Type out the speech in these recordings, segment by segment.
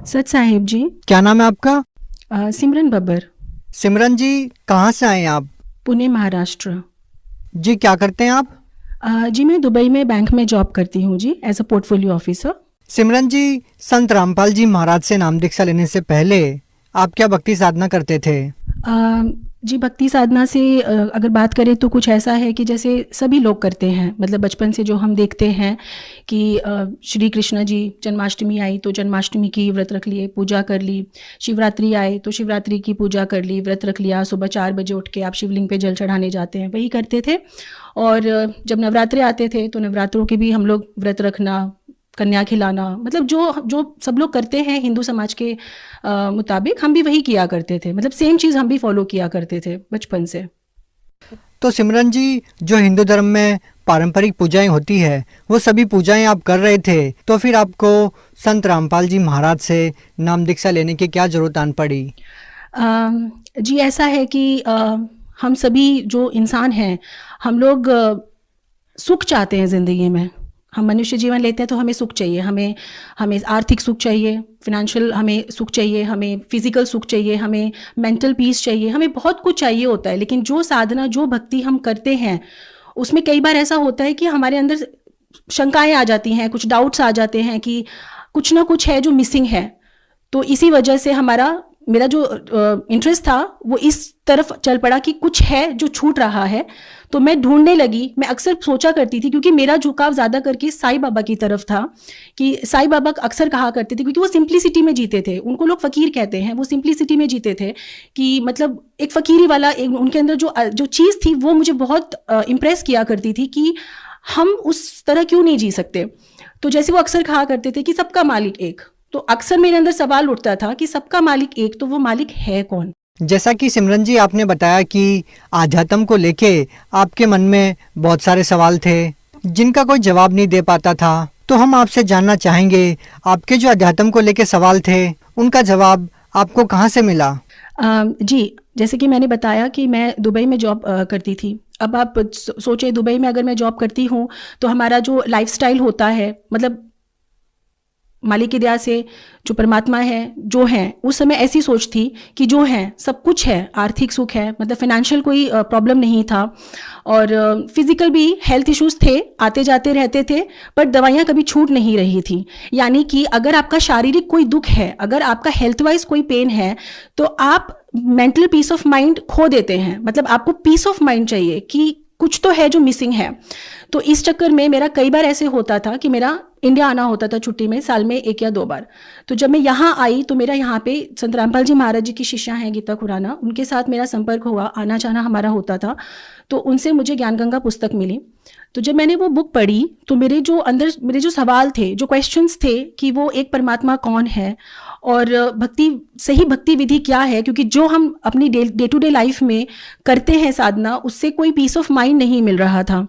सच साहिब जी। क्या नाम है आपका? सिमरन बब्बर। सिमरन जी, कहाँ से आए हैं आप? पुणे, महाराष्ट्र। जी, क्या करते हैं आप? जी मैं दुबई में बैंक में जॉब करती हूँ जी, एज अ पोर्टफोलियो ऑफिसर। सिमरन जी, संत रामपाल जी महाराज से नाम दीक्षा लेने से पहले आप क्या भक्ति साधना करते थे? जी भक्ति साधना से अगर बात करें तो कुछ ऐसा है कि जैसे सभी लोग करते हैं, मतलब बचपन से जो हम देखते हैं कि श्री कृष्ण जी, जन्माष्टमी आई तो जन्माष्टमी की व्रत रख लिए, पूजा कर ली। शिवरात्रि आए तो शिवरात्रि की पूजा कर ली, व्रत रख लिया। सुबह 4 बजे उठ के आप शिवलिंग पे जल चढ़ाने जाते हैं, वही करते थे। और जब नवरात्रे आते थे तो नवरात्रों के भी हम लोग व्रत रखना, कन्या खिलाना, मतलब जो जो सब लोग करते हैं हिंदू समाज के मुताबिक हम भी वही किया करते थे, मतलब सेम चीज़ हम भी फॉलो किया करते थे बचपन से। तो सिमरन जी, जो हिंदू धर्म में पारंपरिक पूजाएं होती है वो सभी पूजाएं आप कर रहे थे, तो फिर आपको संत रामपाल जी महाराज से नाम दीक्षा लेने की क्या जरूरत आन पड़ी? जी ऐसा है कि हम सभी जो इंसान हैं, हम लोग सुख चाहते हैं ज़िंदगी में। हम मनुष्य जीवन लेते हैं तो हमें सुख चाहिए, हमें हमें आर्थिक सुख चाहिए, फिनेंशियल हमें सुख चाहिए, हमें फिजिकल सुख चाहिए, हमें मेंटल पीस चाहिए, हमें बहुत कुछ चाहिए होता है। लेकिन जो साधना, जो भक्ति हम करते हैं उसमें कई बार ऐसा होता है कि हमारे अंदर शंकाएं आ जाती हैं, कुछ डाउट्स आ जाते हैं कि कुछ ना कुछ है जो मिसिंग है। तो इसी वजह से मेरा जो इंटरेस्ट था वो इस तरफ चल पड़ा कि कुछ है जो छूट रहा है। तो मैं ढूंढने लगी। मैं अक्सर सोचा करती थी, क्योंकि मेरा झुकाव ज़्यादा करके साईं बाबा की तरफ था, कि साईं बाबा अक्सर कहा करते थे, क्योंकि वो सिंप्लिसिटी में जीते थे। उनको लोग फ़कीर कहते हैं, वो सिंप्लिसिटी में जीते थे, कि मतलब एक फ़कीरी वाला एक उनके अंदर जो चीज़ थी वो मुझे बहुत इम्प्रेस किया करती थी कि हम उस तरह क्यों नहीं जी सकते। तो जैसे वो अक्सर कहा करते थे कि सबका मालिक एक, तो अक्सर मेरे अंदर सवाल उठता था कि सबका मालिक एक, तो वो मालिक है कौन? जैसा कि सिमरन जी आपने बताया कि आध्यात्म को लेके आपके मन में बहुत सारे सवाल थे जिनका कोई जवाब नहीं दे पाता था, तो हम आपसे जानना चाहेंगे आपके जो आध्यात्म को लेके सवाल थे उनका जवाब आपको कहाँ से मिला? जी, जैसे कि मैंने बताया कि मैं दुबई में जॉब करती थी। अब आप सोचे, दुबई में अगर मैं जॉब करती हूँ तो हमारा जो लाइफस्टाइल होता है, मतलब मालिक की दया से जो परमात्मा है, जो है, उस समय ऐसी सोच थी कि जो है सब कुछ है, आर्थिक सुख है, मतलब फाइनेंशियल कोई प्रॉब्लम नहीं था, और फिजिकल भी हेल्थ इश्यूज थे, आते जाते रहते थे, पर दवाइयाँ कभी छूट नहीं रही थी। यानी कि अगर आपका शारीरिक कोई दुख है, अगर आपका हेल्थ वाइज कोई पेन है, तो आप मेंटल पीस ऑफ माइंड खो देते हैं। मतलब आपको पीस ऑफ माइंड चाहिए कि कुछ तो है जो मिसिंग है। तो इस चक्कर में मेरा कई बार ऐसे होता था कि मेरा इंडिया आना होता था छुट्टी में, साल में 1 या 2 बार। तो जब मैं यहाँ आई तो मेरा यहाँ पे संत रामपाल जी महाराज जी की शिष्या हैं गीता खुराना, उनके साथ मेरा संपर्क हुआ, आना जाना हमारा होता था। तो उनसे मुझे ज्ञान गंगा पुस्तक मिली। तो जब मैंने वो बुक पढ़ी तो मेरे जो सवाल थे, जो क्वेश्चंस थे, कि वो एक परमात्मा कौन है और सही भक्ति विधि क्या है, क्योंकि जो हम अपनी डे टू डे लाइफ में करते हैं साधना, उससे कोई पीस ऑफ माइंड नहीं मिल रहा था।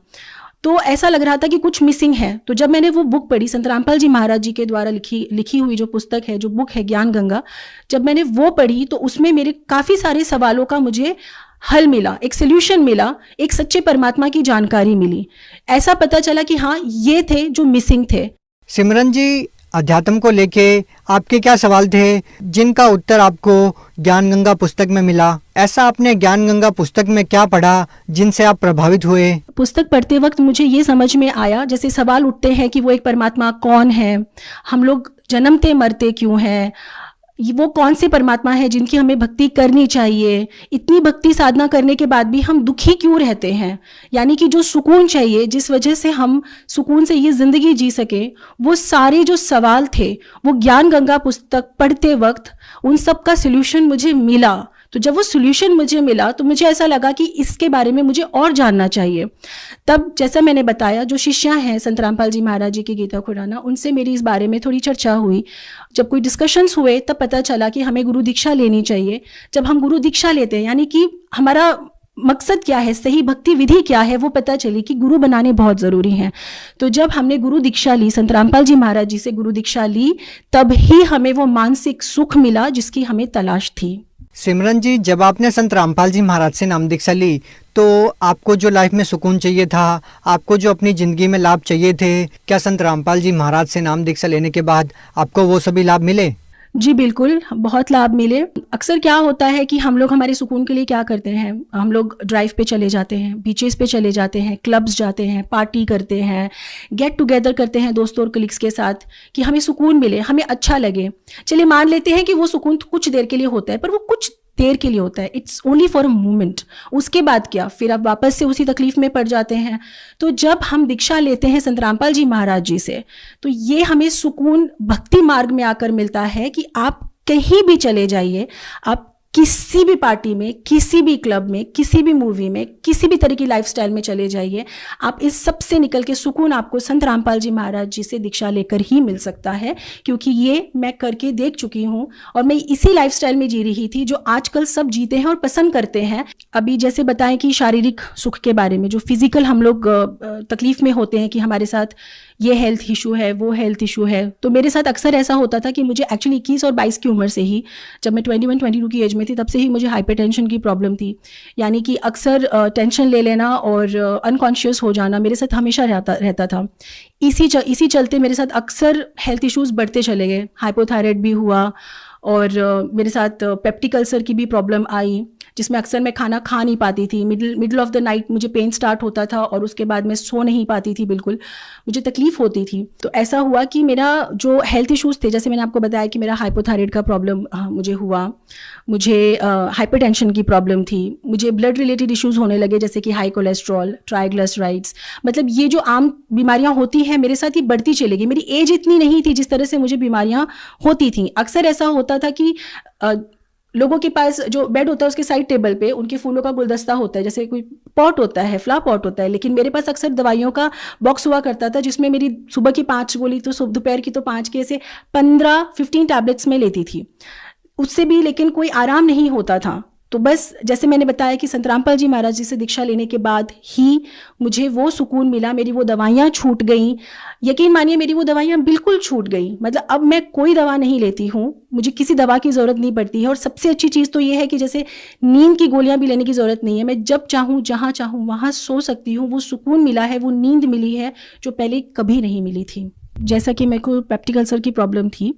तो ऐसा लग रहा था कि कुछ मिसिंग है। तो जब मैंने वो बुक पढ़ी, संत रामपाल जी महाराज जी के द्वारा लिखी हुई जो पुस्तक है, जो बुक है ज्ञान गंगा, जब मैंने वो पढ़ी तो उसमें मेरे काफ़ी सारे सवालों का मुझे हल मिला, एक सोल्यूशन मिला, एक सच्चे परमात्मा की जानकारी मिली। ऐसा पता चला कि हाँ, ये थे जो मिसिंग थे। सिमरन जी, अध्यात्म को लेके आपके क्या सवाल थे जिनका उत्तर आपको ज्ञान गंगा पुस्तक में मिला? ऐसा आपने ज्ञान गंगा पुस्तक में क्या पढ़ा जिनसे आप प्रभावित हुए? पुस्तक पढ़ते वक्त मुझे ये समझ में आया, जैसे सवाल उठते हैं कि वो एक परमात्मा कौन है, हम लोग जन्मते मरते क्यों हैं, वो कौन से परमात्मा है जिनकी हमें भक्ति करनी चाहिए, इतनी भक्ति साधना करने के बाद भी हम दुखी क्यों रहते हैं, यानी कि जो सुकून चाहिए, जिस वजह से हम सुकून से ये ज़िंदगी जी सके, वो सारे जो सवाल थे वो ज्ञान गंगा पुस्तक पढ़ते वक्त उन सब का सोल्यूशन मुझे मिला। तो जब वो सोल्यूशन मुझे मिला तो मुझे ऐसा लगा कि इसके बारे में मुझे और जानना चाहिए। तब जैसा मैंने बताया, जो शिष्या हैं संत रामपाल जी महाराज जी की गीता खुराना, उनसे मेरी इस बारे में थोड़ी चर्चा हुई। जब कोई डिस्कशंस हुए तब पता चला कि हमें गुरु दीक्षा लेनी चाहिए। जब हम गुरु दीक्षा लेते हैं, यानी कि हमारा मकसद क्या है, सही भक्ति विधि क्या है, वो पता चली कि गुरु बनाने बहुत ज़रूरी हैं। तो जब हमने गुरु दीक्षा ली, संत रामपाल जी महाराज जी से गुरु दीक्षा ली, तब ही हमें वो मानसिक सुख मिला जिसकी हमें तलाश थी। सिमरन जी, जब आपने संत रामपाल जी महाराज से नाम दीक्षा ली तो आपको जो लाइफ में सुकून चाहिए था, आपको जो अपनी ज़िंदगी में लाभ चाहिए थे, क्या संत रामपाल जी महाराज से नाम दीक्षा लेने के बाद आपको वो सभी लाभ मिले? जी बिल्कुल, बहुत लाभ मिले। अक्सर क्या होता है कि हम लोग हमारे सुकून के लिए क्या करते हैं, हम लोग ड्राइव पे चले जाते हैं, बीचेस पे चले जाते हैं, क्लब्स जाते हैं, पार्टी करते हैं, गेट टुगेदर करते हैं दोस्तों और कलीग्स के साथ कि हमें सुकून मिले, हमें अच्छा लगे। चलिए मान लेते हैं कि वो सुकून तो कुछ देर के लिए होता है, पर वो कुछ देर के लिए होता है, it's only for a moment. उसके बाद क्या, फिर आप वापस से उसी तकलीफ में पड़ जाते हैं। तो जब हम दीक्षा लेते हैं संत रामपाल जी महाराज जी से, तो ये हमें सुकून भक्ति मार्ग में आकर मिलता है कि आप कहीं भी चले जाइए, आप किसी भी पार्टी में, किसी भी क्लब में, किसी भी मूवी में, किसी भी तरह की लाइफस्टाइल में चले जाइए, आप इस सब से निकल के सुकून आपको संत रामपाल जी महाराज जी से दीक्षा लेकर ही मिल सकता है। क्योंकि ये मैं करके देख चुकी हूँ और मैं इसी लाइफस्टाइल में जी रही थी जो आजकल सब जीते हैं और पसंद करते हैं। अभी जैसे बताएं कि शारीरिक सुख के बारे में, जो फिजिकल हम लोग तकलीफ में होते हैं कि हमारे साथ ये हेल्थ इशू है, वो हेल्थ इशू है, तो मेरे साथ अक्सर ऐसा होता था कि मुझे एक्चुअली 21 और 22 की उम्र से ही, जब मैं 21-22 की एज में थी, तब से ही मुझे हाइपरटेंशन की प्रॉब्लम थी। यानी कि अक्सर टेंशन ले लेना और अनकॉन्शियस हो जाना मेरे साथ हमेशा रहता था। इसी चलते मेरे साथ अक्सर हेल्थ इश्यूज़ बढ़ते चले गए। हाइपोथायराइड भी हुआ और मेरे साथ पेप्टिक अल्सर की भी प्रॉब्लम आई, जिसमें अक्सर मैं खाना खा नहीं पाती थी। मिडल ऑफ द नाइट मुझे पेन स्टार्ट होता था और उसके बाद मैं सो नहीं पाती थी, बिल्कुल मुझे तकलीफ होती थी। तो ऐसा हुआ कि मेरा जो हेल्थ इश्यूज़ थे, जैसे मैंने आपको बताया कि मेरा हाइपोथायराइड का प्रॉब्लम मुझे हुआ, मुझे हाइपरटेंशन की प्रॉब्लम थी, मुझे ब्लड रिलेटेड इश्यूज़ होने लगे जैसे कि हाई कोलेस्ट्रॉल, ट्राइग्लिसराइड्स, मतलब ये जो आम बीमारियां होती हैं मेरे साथ ये बढ़ती चली गई। मेरी एज इतनी नहीं थी जिस तरह से मुझे बीमारियां होती थी। अक्सर ऐसा होता था कि लोगों के पास जो बेड होता है उसके साइड टेबल पे उनके फूलों का गुलदस्ता होता है, जैसे कोई पॉट होता है, फ्लावर पॉट होता है, लेकिन मेरे पास अक्सर दवाइयों का बॉक्स हुआ करता था जिसमें मेरी सुबह की 5 गोली तो दोपहर की तो 5 के, ऐसे 15-15 टैबलेट्स में लेती थी। उससे भी लेकिन कोई आराम नहीं होता था। तो बस जैसे मैंने बताया कि संत रामपाल जी महाराज जी से दीक्षा लेने के बाद ही मुझे वो सुकून मिला, मेरी वो दवाइयाँ छूट गई। यकीन मानिए मेरी वो दवाइयाँ बिल्कुल छूट गई, मतलब अब मैं कोई दवा नहीं लेती हूँ, मुझे किसी दवा की ज़रूरत नहीं पड़ती है। और सबसे अच्छी चीज़ तो ये है कि जैसे नींद की गोलियाँ भी लेने की ज़रूरत नहीं है, मैं जब चाहूँ जहाँ चाहूँ वहाँ सो सकती हूँ। वो सुकून मिला है, वो नींद मिली है जो पहले कभी नहीं मिली थी। जैसा कि मेरे को पेप्टिक अल्सर की प्रॉब्लम थी,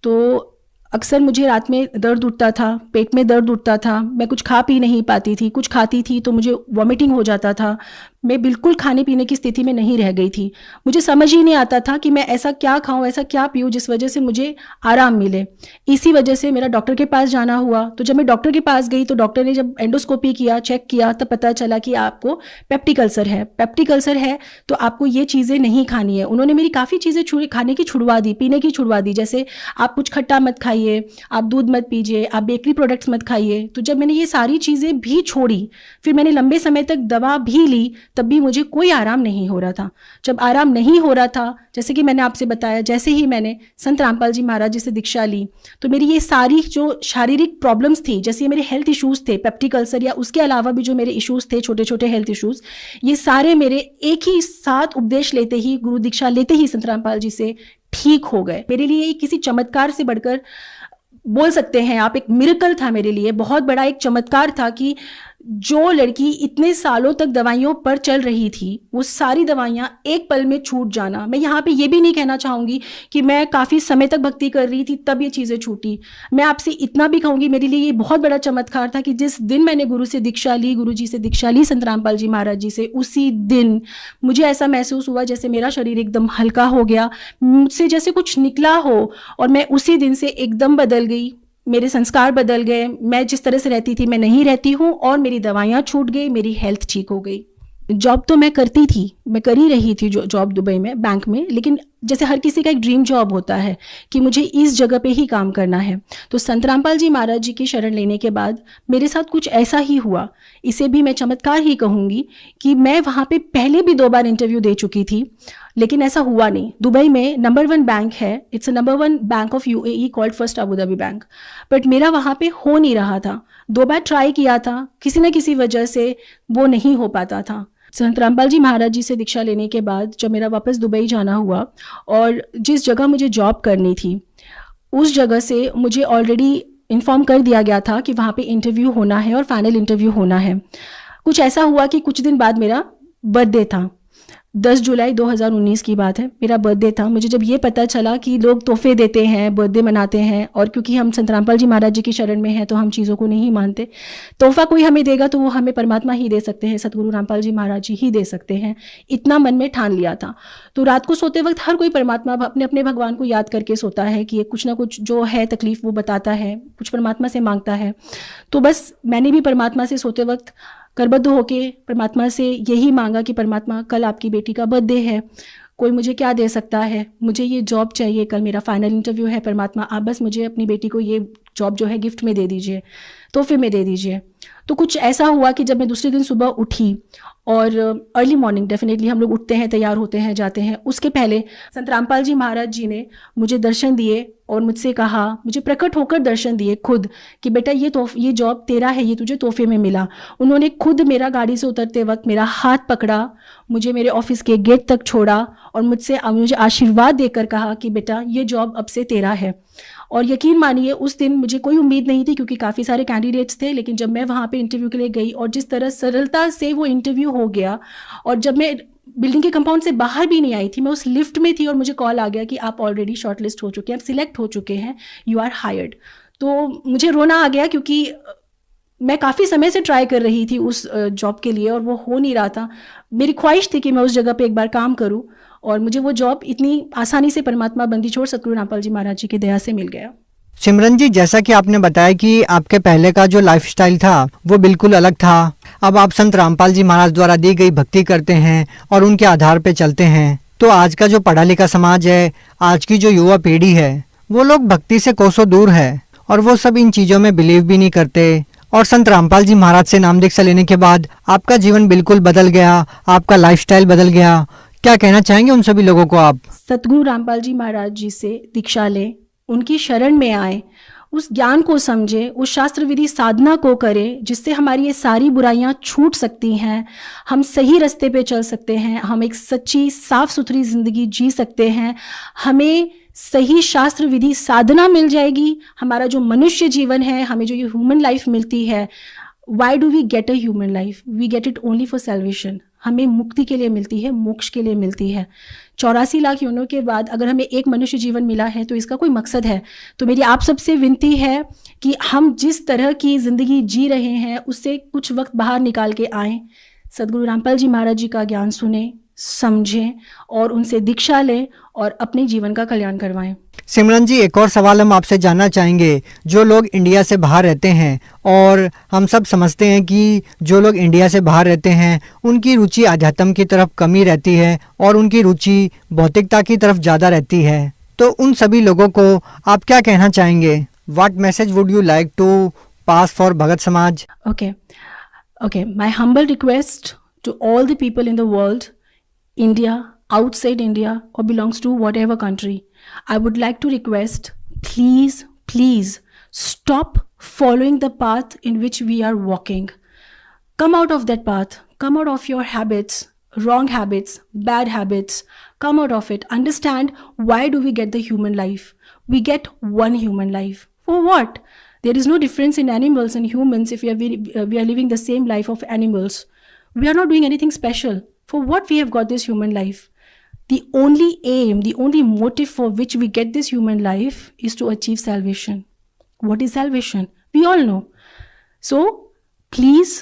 तो अक्सर मुझे रात में दर्द उठता था, पेट में दर्द उठता था, मैं कुछ खा पी नहीं पाती थी, कुछ खाती थी तो मुझे वॉमिटिंग हो जाता था, मैं बिल्कुल खाने पीने की स्थिति में नहीं रह गई थी। मुझे समझ ही नहीं आता था कि मैं ऐसा क्या खाऊं, ऐसा क्या पीऊं जिस वजह से मुझे आराम मिले। इसी वजह से मेरा डॉक्टर के पास जाना हुआ। तो जब मैं डॉक्टर के पास गई तो डॉक्टर ने जब एंडोस्कोपी किया, चेक किया, तब पता चला कि आपको पेप्टिक अल्सर है। पेप्टिक अल्सर है तो आपको ये चीज़ें नहीं खानी है। उन्होंने मेरी काफ़ी चीज़ें खाने की छुड़वा दी, पीने की छुड़वा दी, जैसे आप कुछ खट्टा मत खाइए, आप दूध मत पीजिए, आप बेकरी प्रोडक्ट्स मत खाइए। तो जब मैंने ये सारी चीज़ें भी छोड़ी, फिर मैंने लंबे समय तक दवा भी ली, तब भी मुझे कोई आराम नहीं हो रहा था। जब आराम नहीं हो रहा था, जैसे कि मैंने आपसे बताया, जैसे ही मैंने संत रामपाल जी महाराज जी से दीक्षा ली, तो मेरी ये सारी जो शारीरिक प्रॉब्लम्स थी, जैसे मेरे हेल्थ इश्यूज़ थे, पेप्टिक अल्सर या उसके अलावा भी जो मेरे इश्यूज़ थे, छोटे छोटे हेल्थ इश्यूज़, ये सारे मेरे एक ही साथ उपदेश लेते ही, गुरु दीक्षा लेते ही संत रामपाल जी से ठीक हो गए। मेरे लिए ये किसी चमत्कार से बढ़कर बोल सकते हैं आप, एक मिरेकल था मेरे लिए, बहुत बड़ा एक चमत्कार था कि जो लड़की इतने सालों तक दवाइयों पर चल रही थी, वो सारी दवाइयाँ एक पल में छूट जाना। मैं यहाँ पे ये भी नहीं कहना चाहूँगी कि मैं काफ़ी समय तक भक्ति कर रही थी तब ये चीज़ें छूटी। मैं आपसे इतना भी कहूँगी, मेरे लिए ये बहुत बड़ा चमत्कार था कि जिस दिन मैंने गुरु से दीक्षा ली, गुरु जी से दीक्षा ली संत रामपाल जी महाराज जी से, उसी दिन मुझे ऐसा महसूस हुआ जैसे मेरा शरीर एकदम हल्का हो गया, मुझसे जैसे कुछ निकला हो, और मैं उसी दिन से एकदम बदल गई। मेरे संस्कार बदल गए, मैं जिस तरह से रहती थी मैं नहीं रहती हूँ, और मेरी दवाइयाँ छूट गई, मेरी हेल्थ ठीक हो गई। जॉब तो मैं करती थी, मैं कर ही रही थी जो जॉब दुबई में, बैंक में, लेकिन जैसे हर किसी का एक ड्रीम जॉब होता है कि मुझे इस जगह पे ही काम करना है। तो संत रामपाल जी महाराज जी की शरण लेने के बाद मेरे साथ कुछ ऐसा ही हुआ, इसे भी मैं चमत्कार ही कहूँगी, कि मैं वहाँ पे पहले भी 2 बार इंटरव्यू दे चुकी थी, लेकिन ऐसा हुआ नहीं। दुबई में नंबर 1 बैंक है, it's a number 1 bank of UAE called first Abu Dhabi bank, but मेरा वहाँ पे हो नहीं रहा था। 2 बार ट्राई किया था, किसी न किसी वजह से वो नहीं हो पाता था। संत रामपाल जी महाराज जी से दीक्षा लेने के बाद जब मेरा वापस दुबई जाना हुआ, और जिस जगह मुझे जॉब करनी थी उस जगह से मुझे ऑलरेडी इन्फॉर्म कर दिया गया था कि वहाँ पे इंटरव्यू होना है और फाइनल इंटरव्यू होना है। कुछ ऐसा हुआ कि कुछ दिन बाद मेरा बर्थडे था, 10 जुलाई 2019 की बात है, मेरा बर्थडे था। मुझे जब ये पता चला कि लोग तोहफे देते हैं, बर्थडे मनाते हैं, और क्योंकि हम संत रामपाल जी महाराज जी की शरण में हैं तो हम चीज़ों को नहीं मानते। तोहफा कोई हमें देगा तो वो हमें परमात्मा ही दे सकते हैं, सतगुरु रामपाल जी महाराज जी ही दे सकते हैं, इतना मन में ठान लिया था। तो रात को सोते वक्त हर कोई परमात्मा अपने अपने भगवान को याद करके सोता है कि कुछ ना कुछ जो है तकलीफ वो बताता है, कुछ परमात्मा से मांगता है। तो बस मैंने भी परमात्मा से सोते वक्त करबद्ध होके परमात्मा से यही मांगा कि परमात्मा कल आपकी बेटी का बर्थडे है, कोई मुझे क्या दे सकता है, मुझे ये जॉब चाहिए, कल मेरा फाइनल इंटरव्यू है, परमात्मा आप बस मुझे अपनी बेटी को ये जॉब जो है गिफ्ट में दे दीजिए, तोहफे में दे दीजिए। तो कुछ ऐसा हुआ कि जब मैं दूसरे दिन सुबह उठी, और अर्ली मॉर्निंग डेफिनेटली हम लोग उठते हैं, तैयार होते हैं, जाते हैं, उसके पहले संत रामपाल जी महाराज जी ने मुझे दर्शन दिए और मुझसे कहा, मुझे प्रकट होकर दर्शन दिए खुद कि बेटा ये जॉब तेरा है, ये तुझे तोहफे में मिला। उन्होंने खुद मेरा गाड़ी से उतरते वक्त मेरा हाथ पकड़ा, मुझे मेरे ऑफिस के गेट तक छोड़ा और मुझे आशीर्वाद देकर कहा कि बेटा ये जॉब अब से तेरा है। और यकीन मानिए उस दिन मुझे कोई उम्मीद नहीं थी क्योंकि काफ़ी सारे कैंडिडेट्स थे, लेकिन जब मैं वहाँ पे इंटरव्यू के लिए गई और जिस तरह सरलता से वो इंटरव्यू हो गया, और जब मैं बिल्डिंग के कंपाउंड से बाहर भी नहीं आई थी, मैं उस लिफ्ट में थी और मुझे कॉल आ गया कि आप ऑलरेडी शॉर्टलिस्ट हो चुके हैं, आप सिलेक्ट हो चुके हैं, यू आर हायर्ड। तो मुझे रोना आ गया क्योंकि मैं काफ़ी समय से ट्राई कर रही थी उस जॉब के लिए और वो हो नहीं रहा था। मेरी ख्वाहिश थी कि मैं उस जगह पे एक बार काम करूं, और मुझे वो जॉब इतनी आसानी से परमात्मा बंदी छोड़ सतगुरु रामपाल जी महाराज जी की दया से मिल गया। सिमरन जी, जैसा कि आपने बताया कि आपके पहले का जो लाइफस्टाइल था वो बिल्कुल अलग था, अब आप संत रामपाल जी महाराज द्वारा दी गई भक्ति करते हैं और उनके आधार पे चलते हैं। तो आज का जो पढ़ा लिखा समाज है, आज की जो युवा पीढ़ी है, वो लोग भक्ति से कोसों दूर है और वो सब इन चीज़ों में बिलीव भी नहीं करते। और संत रामपाल जी महाराज से नाम दीक्षा लेने के बाद आपका जीवन बिल्कुल बदल गया, आपका लाइफस्टाइल बदल गया। क्या कहना चाहेंगे उन सभी लोगों को आप? सतगुरु रामपाल जी महाराज जी से दीक्षा लें, उनकी शरण में आए, उस ज्ञान को समझे, उस शास्त्र विधि साधना को करें जिससे हमारी ये सारी बुराइयां छूट सकती हैं, हम सही रास्ते पे चल सकते हैं, हम एक सच्ची साफ सुथरी जिंदगी जी सकते हैं, हमें सही शास्त्र विधि साधना मिल जाएगी। हमारा जो मनुष्य जीवन है, हमें जो ये ह्यूमन लाइफ मिलती है, why do we get a human life? We get it only for salvation. हमें मुक्ति के लिए मिलती है, मोक्ष के लिए मिलती है। 84 लाख योनियों के बाद अगर हमें एक मनुष्य जीवन मिला है तो इसका कोई मकसद है। तो मेरी आप सबसे विनती है कि हम जिस तरह की ज़िंदगी जी रहे हैं उससे कुछ वक्त बाहर निकाल के आएँ, सदगुरु रामपाल जी महाराज जी का ज्ञान सुने, समझें और उनसे दीक्षा लें और अपने जीवन का कल्याण करवाएं। सिमरन जी, एक और सवाल हम आपसे जानना चाहेंगे। जो लोग इंडिया से बाहर रहते हैं, और हम सब समझते हैं कि जो लोग इंडिया से बाहर रहते हैं उनकी रुचि आध्यात्म की तरफ कमी रहती है और उनकी रुचि भौतिकता की तरफ ज़्यादा रहती है, तो उन सभी लोगों को आप क्या कहना चाहेंगे? What message would you like to pass for Bhagat Samaj? Okay, my humble request to all the people in the world, India, outside India, or belongs to whatever country, I would like to request, please stop following the path in which we are walking. Come out of that path. Come out of your habits, wrong habits, bad habits. Come out of it. Understand, why do we get the human life? We get one human life. For what? There is no difference in animals and humans if we are living the same life of animals. We are not doing anything special. For what we have got this human life? The only aim, the only motive for which we get this human life is to achieve salvation. What is salvation? We all know. So, please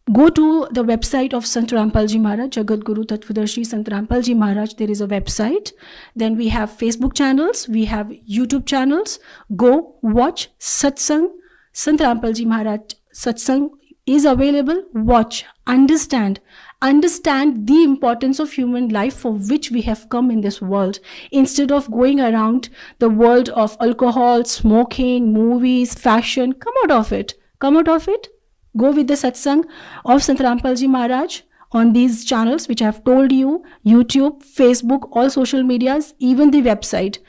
go to the website of Sant Rampal Ji Maharaj, Jagat Guru Tattvadarshi Sant Rampal Ji Maharaj. There is a website. Then we have Facebook channels. We have YouTube channels. Go watch Satsang. Sant Rampal Ji Maharaj Satsang is available. Watch. Understand the importance of human life for which we have come in this world. Instead of going around the world of alcohol, smoking, movies, fashion, come out of it. Come out of it. Go with the satsang of Sant Rampal Ji Maharaj on these channels which I have told you, YouTube, Facebook, all social medias, even the website.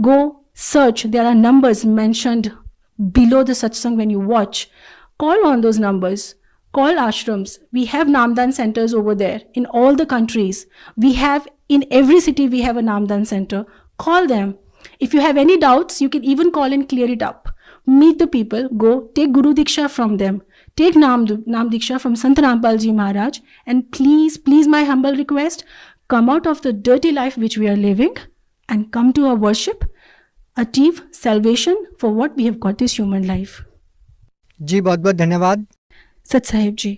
Go search. There are numbers mentioned below the satsang when you watch. Call on those numbers. Call ashrams. We have Namdan centers over there in all the countries. We have in every city we have a Namdan center. Call them. If you have any doubts, you can even call and clear it up. Meet the people. Go take Guru Diksha from them. take Nam Diksha from Sant Rampal Ji Maharaj, and please, my humble request, come out of the dirty life which we are living and come to our worship, achieve salvation for what we have got this human life. जी बहुत बहुत धन्यवाद। Sat Sahib Ji.